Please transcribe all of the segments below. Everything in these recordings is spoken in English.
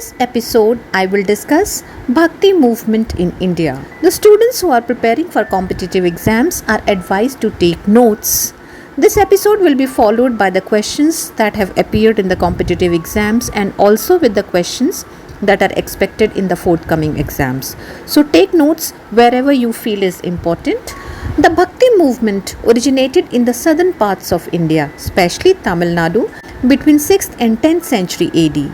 this episode, I will discuss Bhakti movement in India. The students who are preparing for competitive exams are advised to take notes. This episode will be followed by the questions that have appeared in the competitive exams and also with the questions that are expected in the forthcoming exams. So take notes wherever you feel is important. The Bhakti movement originated in the southern parts of India, especially Tamil Nadu, between 6th and 10th century AD.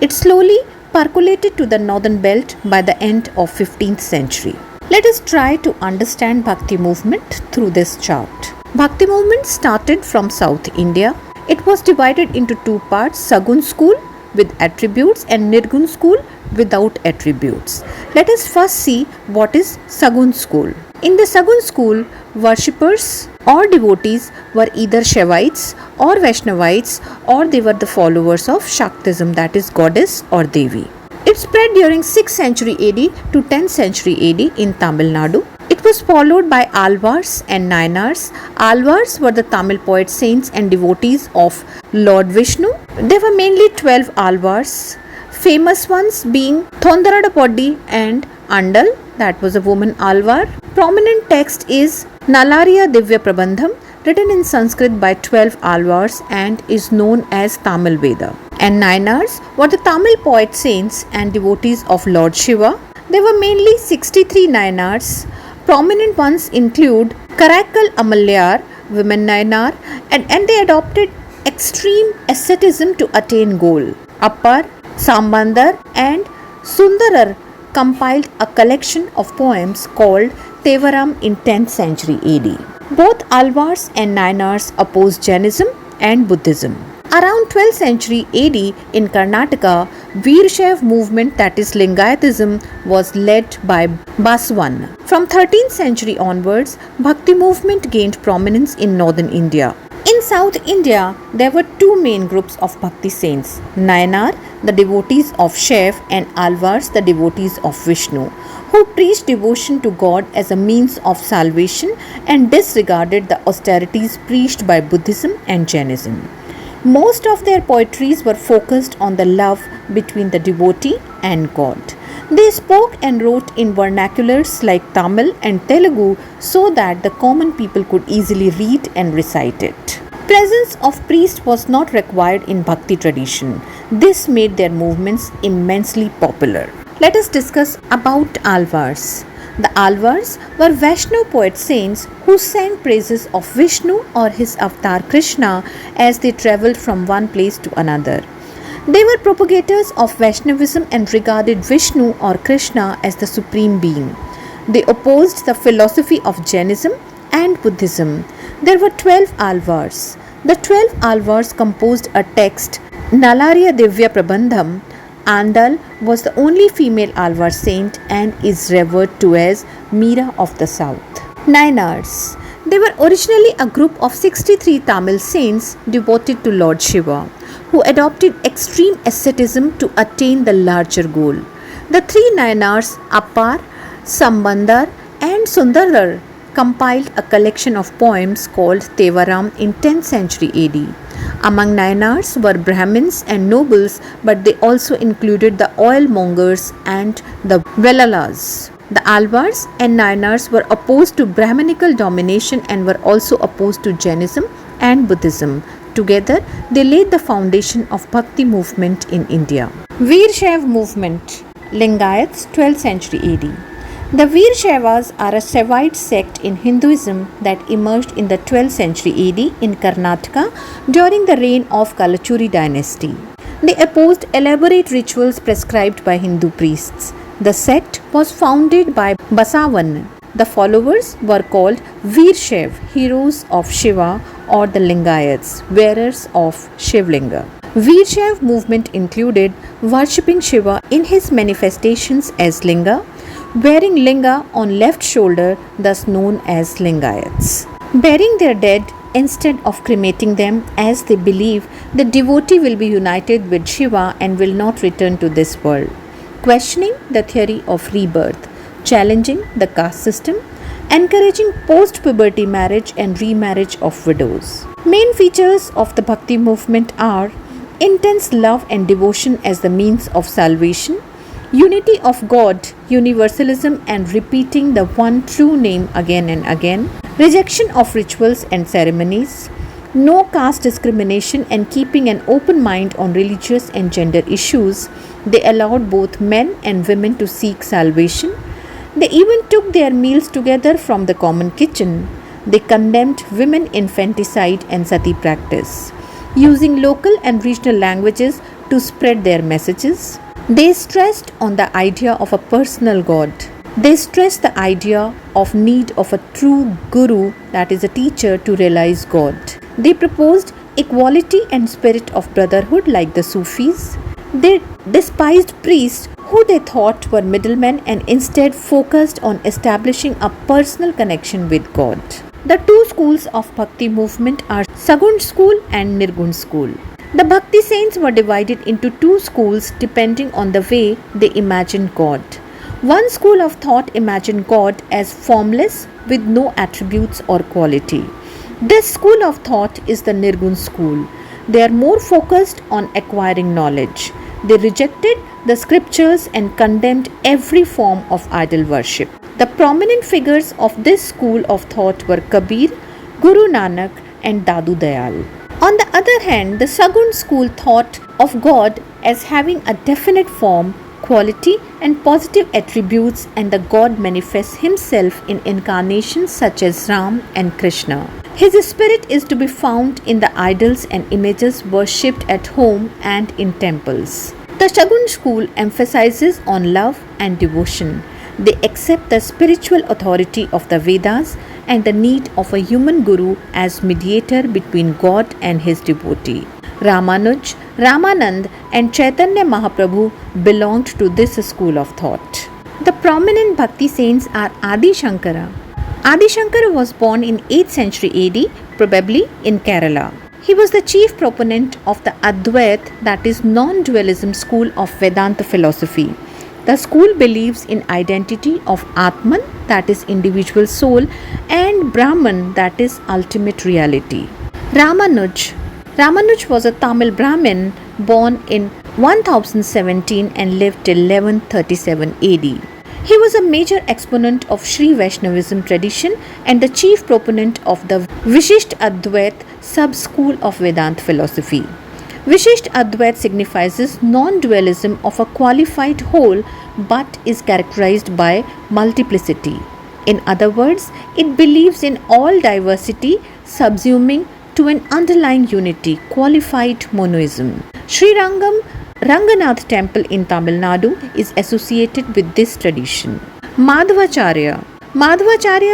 It slowly percolated to the northern belt by the end of 15th century. Let us try to understand Bhakti movement through this chart. Bhakti movement started from South India. It was divided into two parts, Saguna school with attributes and Nirguna school without attributes. Let us first see what is Saguna school. In the Saguna school, worshippers or devotees were either Shaivites or Vaishnavites, or they were the followers of Shaktism, that is goddess or Devi. It spread during 6th century AD to 10th century AD in Tamil Nadu. It was followed by Alvars and Nayanars. Alvars were the Tamil poet saints and devotees of Lord Vishnu. There were mainly 12 Alvars, famous ones being Thondaradapoddi and Andal, that was a woman Alvar. Prominent text is Nalariya Divya Prabandham, written in Sanskrit by 12 Alvars and is known as Tamil Veda. And Nayanars were the Tamil poet saints and devotees of Lord Shiva. There were mainly 63 Nayanars. Prominent ones include Karaikal Amalyar, women Nayanar, and they adopted extreme asceticism to attain goal. Appar, Sambandar and Sundarar compiled a collection of poems called Tevaram in 10th century AD. Both Alvars and Nayanars opposed Jainism and Buddhism. Around 12th century AD in Karnataka, Virshaiva movement, that is Lingayatism, was led by Basavan. From 13th century onwards, Bhakti movement gained prominence in northern India. In South India, there were two main groups of Bhakti saints, Nayanar, the devotees of Shiva, and Alvars, the devotees of Vishnu, who preached devotion to God as a means of salvation and disregarded the austerities preached by Buddhism and Jainism. Most of their poetries were focused on the love between the devotee and God. They spoke and wrote in vernaculars like Tamil and Telugu so that the common people could easily read and recite it. Presence of priest was not required in Bhakti tradition. This made their movements immensely popular. Let us discuss about Alvars. The Alvars were Vaishnava poet saints who sang praises of Vishnu or his avatar Krishna as they travelled from one place to another. They were propagators of Vaishnavism and regarded Vishnu or Krishna as the supreme being. They opposed the philosophy of Jainism and Buddhism. There were 12 Alvars. The 12 Alvars composed a text, Nalariya Divya Prabandham. Andal was the only female Alvar saint and is revered to as Meera of the South. Nayanars. They were originally a group of 63 Tamil saints devoted to Lord Shiva, who adopted extreme asceticism to attain the larger goal. The three Nayanars, Appar, Sambandar and Sundarar, compiled a collection of poems called Tevaram in 10th century AD. Among Nayanars were Brahmins and nobles, but they also included the oil mongers and the Vellalas. The Alvars and Nayanars were opposed to Brahminical domination and were also opposed to Jainism and Buddhism. Together, they laid the foundation of Bhakti movement in India. Virshaiva movement, Lingayats, 12th century AD. The Virshaivas are a Shaivite sect in Hinduism that emerged in the 12th century AD in Karnataka during the reign of Kalachuri dynasty. They opposed elaborate rituals prescribed by Hindu priests. The sect was founded by Basavan. The followers were called Virshaiva, heroes of Shiva, or the Lingayats, wearers of Shivlinga. Virshaiva movement included worshipping Shiva in his manifestations as Linga, wearing linga on left shoulder, thus known as Lingayats. Burying their dead instead of cremating them, as they believe the devotee will be united with Shiva and will not return to this world. Questioning the theory of rebirth, challenging the caste system, encouraging post-puberty marriage and remarriage of widows. Main features of the Bhakti movement are intense love and devotion as the means of salvation, unity of God, universalism and repeating the one true name again and again, rejection of rituals and ceremonies, no caste discrimination and keeping an open mind on religious and gender issues. They allowed both men and women to seek salvation. They even took their meals together from the common kitchen. They condemned women infanticide and sati practice, using local and regional languages to spread their messages. They stressed on the idea of a personal God. They stressed the idea of need of a true guru, that is a teacher, to realize God. They proposed equality and spirit of brotherhood like the Sufis. They despised priests who they thought were middlemen and instead focused on establishing a personal connection with God. The two schools of Bhakti movement are Saguna school and Nirguna school. The Bhakti saints were divided into two schools depending on the way they imagined God. One school of thought imagined God as formless with no attributes or quality. This school of thought is the Nirguna school. They are more focused on acquiring knowledge. They rejected the scriptures and condemned every form of idol worship. The prominent figures of this school of thought were Kabir, Guru Nanak and Dadu Dayal. On the other hand, the Saguna school thought of God as having a definite form, quality and positive attributes, and the God manifests himself in incarnations such as Ram and Krishna. His spirit is to be found in the idols and images worshipped at home and in temples. The Saguna school emphasizes on love and devotion. They accept the spiritual authority of the Vedas and the need of a human guru as mediator between God and his devotee. Ramanuj, Ramanand and Chaitanya Mahaprabhu belonged to this school of thought. The prominent Bhakti saints are Adi Shankara. Adi Shankara was born in 8th century AD, probably in Kerala. He was the chief proponent of the Advait, that is non-dualism school of Vedanta philosophy. The school believes in identity of Atman, that is individual soul, and Brahman, that is ultimate reality. Ramanuj was a Tamil Brahmin born in 1017 and lived till 1137 AD. He was a major exponent of Sri Vaishnavism tradition and the chief proponent of the Vishisht Advait sub-school of Vedanta philosophy. Vishisht Advait signifies non-dualism of a qualified whole but is characterized by multiplicity. In other words, it believes in all diversity subsuming to an underlying unity, qualified monoism. Sri Ranganath temple in Tamil Nadu is associated with this tradition. Madhvacharya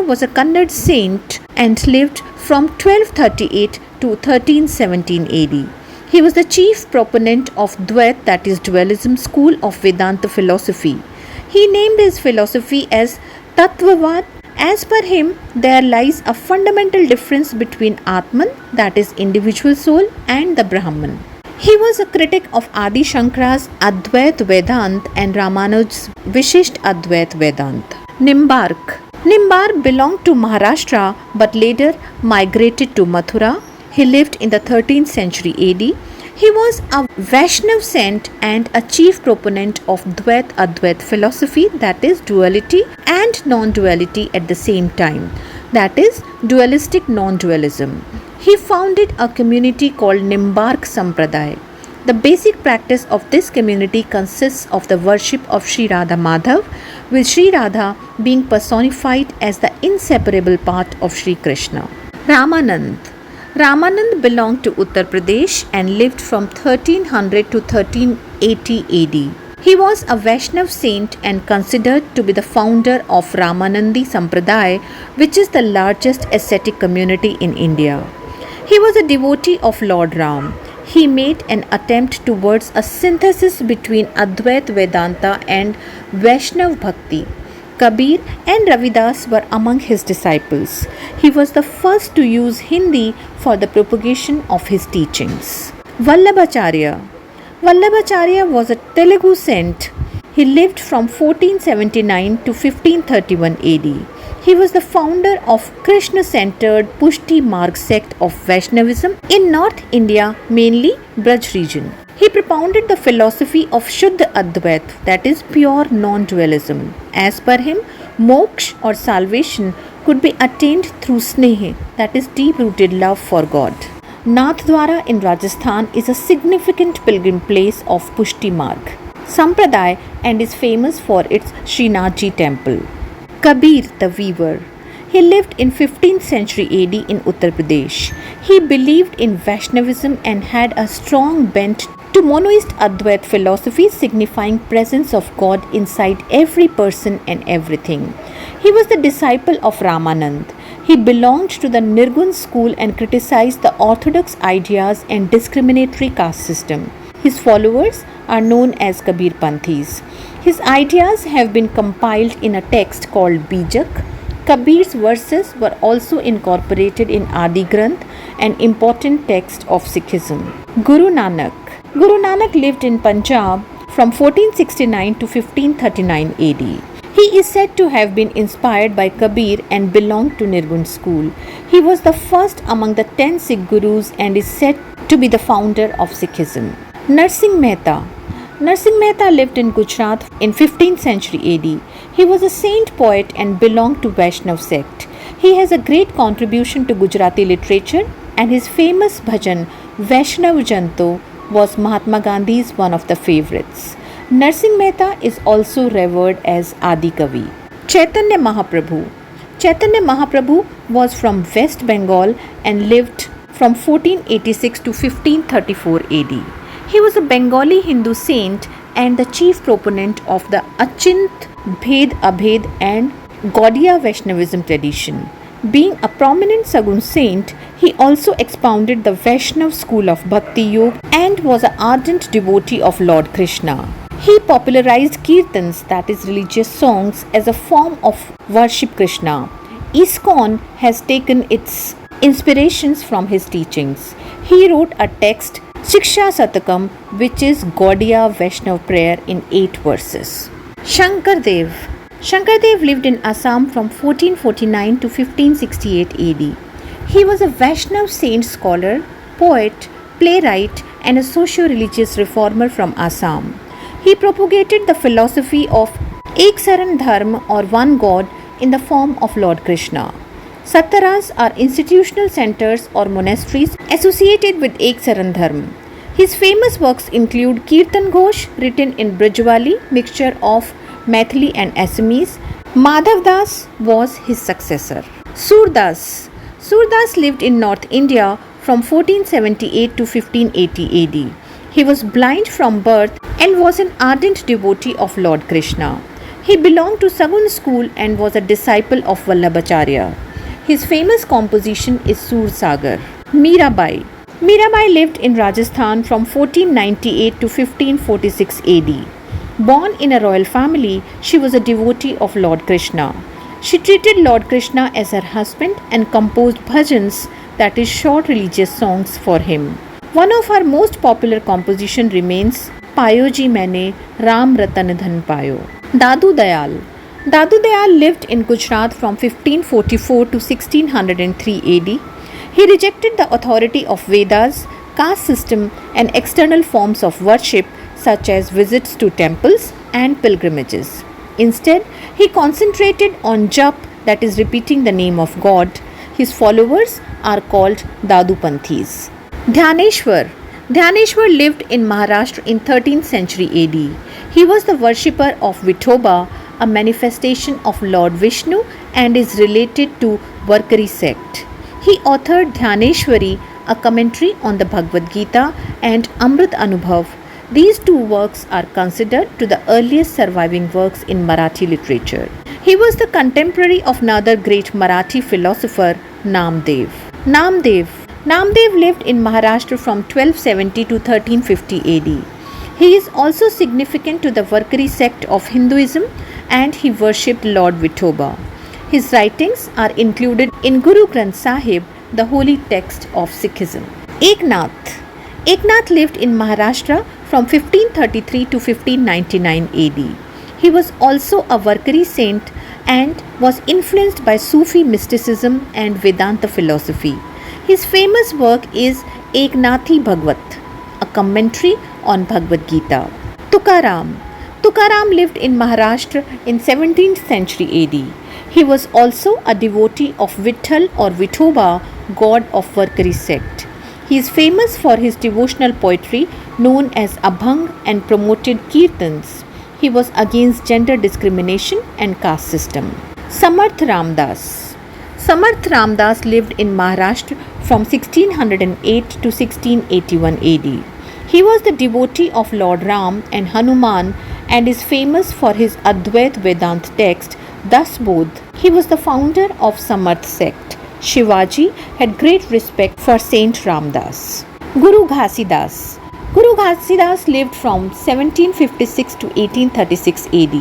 was a Kannada saint and lived from 1238 to 1317 AD. He was the chief proponent of Dvait, that is dualism school of Vedanta philosophy. He named his philosophy as Tattvavad. As per him, there lies a fundamental difference between Atman, that is individual soul, and the Brahman. He was a critic of Adi Shankara's Advait Vedant and Ramanuj's Vishisht Advait Vedant. Nimbar belonged to Maharashtra but later migrated to Mathura. He lived in the 13th century AD. He was a Vaishnava saint and a chief proponent of Dvait Advait philosophy, that is duality and non-duality at the same time, that is dualistic non-dualism. He founded a community called Nimbark Sampradaya. The basic practice of this community consists of the worship of Sri Radha Madhav, with Sri Radha being personified as the inseparable part of Sri Krishna. Ramanand belonged to Uttar Pradesh and lived from 1300 to 1380 AD. He was a Vaishnava saint and considered to be the founder of Ramanandi Sampradaya, which is the largest ascetic community in India. He was a devotee of Lord Ram. He made an attempt towards a synthesis between Advait Vedanta and Vaishnava Bhakti. Kabir and Ravidas were among his disciples. He was the first to use Hindi for the propagation of his teachings. Vallabhacharya was a Telugu saint. He lived from 1479 to 1531 AD. He was the founder of Krishna-centered Pushti Marg sect of Vaishnavism in North India, mainly Braj region. He propounded the philosophy of Shuddha Advait, that is pure non-dualism. As per him, moksha or salvation could be attained through sneha, that is deep-rooted love for God. Nathdwara in Rajasthan is a significant pilgrim place of Pushti Marg Sampradaya and is famous for its Srinathji temple. Kabir the weaver. He lived in 15th century AD in Uttar Pradesh. He believed in Vaishnavism and had a strong bent to monoist Advait philosophy signifying presence of God inside every person and everything. He was the disciple of Ramanand. He belonged to the Nirguna school and criticized the orthodox ideas and discriminatory caste system. His followers are known as Kabir Panthis. His ideas have been compiled in a text called Bijak. Kabir's verses were also incorporated in Adi Granth, an important text of Sikhism. Guru Nanak. Guru Nanak lived in Punjab from 1469 to 1539 AD. He is said to have been inspired by Kabir and belonged to Nirguna school. He was the first among the 10 Sikh Gurus and is said to be the founder of Sikhism. Narsingh Mehta. Narsingh Mehta lived in Gujarat in 15th century AD. He was a saint poet and belonged to Vaishnava sect. He has a great contribution to Gujarati literature and his famous bhajan Vaishnava Janto was Mahatma Gandhi's one of the favorites. Narsingh Mehta is also revered as Adi Kavi. Chaitanya Mahaprabhu. Chaitanya Mahaprabhu was from West Bengal and lived from 1486 to 1534 AD. He was a Bengali Hindu saint and the chief proponent of the Achint, Bhed Abhed and Gaudiya Vaishnavism tradition. Being a prominent Saguna saint, he also expounded the Vaishnava school of Bhakti Yoga and was an ardent devotee of Lord Krishna. He popularized kirtans, that is religious songs, as a form of worship Krishna. ISKCON has taken its inspirations from his teachings. He wrote a text Shiksha Satakam, which is Gaudiya Vaishnava prayer in 8 verses. Shankar Dev. Shankar Dev lived in Assam from 1449 to 1568 AD. He was a Vaishnava saint scholar, poet, playwright and a socio-religious reformer from Assam. He propagated the philosophy of Ek Saran Dharma or one God in the form of Lord Krishna. Sattaras are institutional centers or monasteries associated with Ek Saran Dharma. His famous works include Kirtan Ghosh, written in Brajwali, mixture of Maithili and Assamese. Madhav Das was his successor. Surdas. Surdas lived in North India from 1478 to 1580 AD. He was blind from birth and was an ardent devotee of Lord Krishna. He belonged to Saguna school and was a disciple of Vallabhacharya. His famous composition is Sur Sagar. Mirabai. Mirabai lived in Rajasthan from 1498 to 1546 AD. Born in a royal family, she was a devotee of Lord Krishna. She treated Lord Krishna as her husband and composed bhajans, that is short religious songs for him. One of her most popular composition remains Payo Ji Maine Ram Ratan Dhan Payo. Dadu Dayal. Dadu Dayal lived in Gujarat from 1544 to 1603 AD. He rejected the authority of Vedas, caste system and external forms of worship such as visits to temples and pilgrimages. Instead, he concentrated on jap, that is repeating the name of God. His followers are called Dadu Panthis. Dhyaneshwar. Dhyaneshwar lived in Maharashtra in 13th century AD. He was the worshipper of Vithoba, a manifestation of Lord Vishnu, and is related to Varkari sect. He authored Dhyaneshwari, a commentary on the Bhagavad Gita, and Amrit Anubhav. These 2 works are considered to the earliest surviving works in Marathi literature. He was the contemporary of another great Marathi philosopher, Namdev. Namdev lived in Maharashtra from 1270 to 1350 AD. He is also significant to the Varkari sect of Hinduism and he worshipped Lord Vithoba. His writings are included in Guru Granth Sahib, the holy text of Sikhism. Eknath. Eknath lived in Maharashtra from 1533 to 1599 AD. He was also a Varkari saint and was influenced by Sufi mysticism and Vedanta philosophy. His famous work is Eknathi Bhagavat, a commentary on Bhagavad Gita. Tukaram. Tukaram lived in Maharashtra in 17th century AD. He was also a devotee of Vitthal or Vithoba, god of Varkari sect. He is famous for his devotional poetry known as Abhang and promoted Kirtans. He was against gender discrimination and caste system. Samarth Ramdas. Samarth Ramdas lived in Maharashtra from 1608 to 1681 AD. He was the devotee of Lord Ram and Hanuman and is famous for his Advait Vedant text, Das Bodh. He was the founder of Samarth sect. Shivaji had great respect for Saint Ramdas. Guru Ghasidas. Guru Ghasidas lived from 1756 to 1836 AD.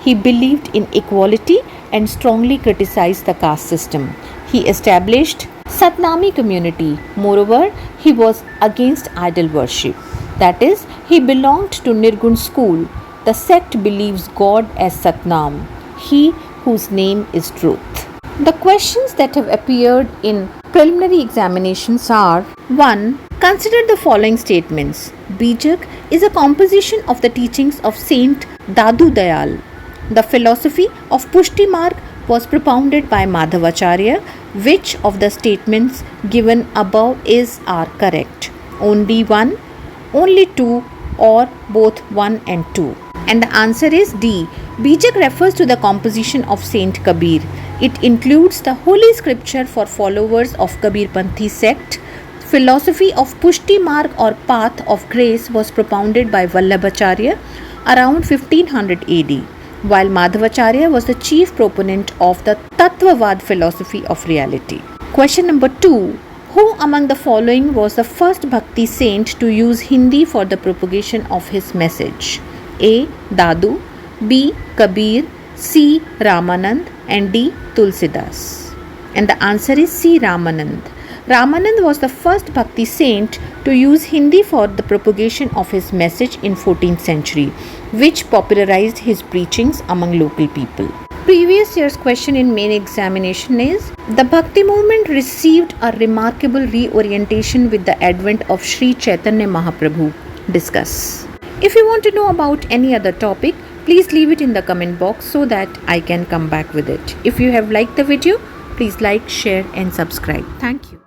He believed in equality and strongly criticized the caste system. He established Satnami community. Moreover, he was against idol worship. That is, he belonged to Nirguna school. The sect believes God as Satnam, he whose name is truth. The questions that have appeared in preliminary examinations are: 1. Consider the following statements. Bijak is a composition of the teachings of Saint Dadu Dayal. The philosophy of Pushti Marg was propounded by Madhavacharya. Which of the statements given above are correct? Only one, only two, or both 1 and 2? And the answer is D. Bijak refers to the composition of Saint Kabir. It includes the holy scripture for followers of Kabirpanthi sect. Philosophy of Pushti Marg or path of grace was propounded by Vallabhacharya around 1500 AD, while Madhavacharya was the chief proponent of the Tattvavad philosophy of reality. Question number 2. Who among the following was the first Bhakti saint to use Hindi for the propagation of his message? A. Dadu, B. Kabir, C. Ramanand, and D. Tulsidas. And the answer is C. Ramanand. Ramanand was the first Bhakti saint to use Hindi for the propagation of his message in 14th century, which popularized his preachings among local people. Previous year's question in main examination is: the Bhakti movement received a remarkable reorientation with the advent of Sri Chaitanya Mahaprabhu. Discuss. If you want to know about any other topic, please leave it in the comment box so that I can come back with it. If you have liked the video, please like, share and subscribe. Thank you.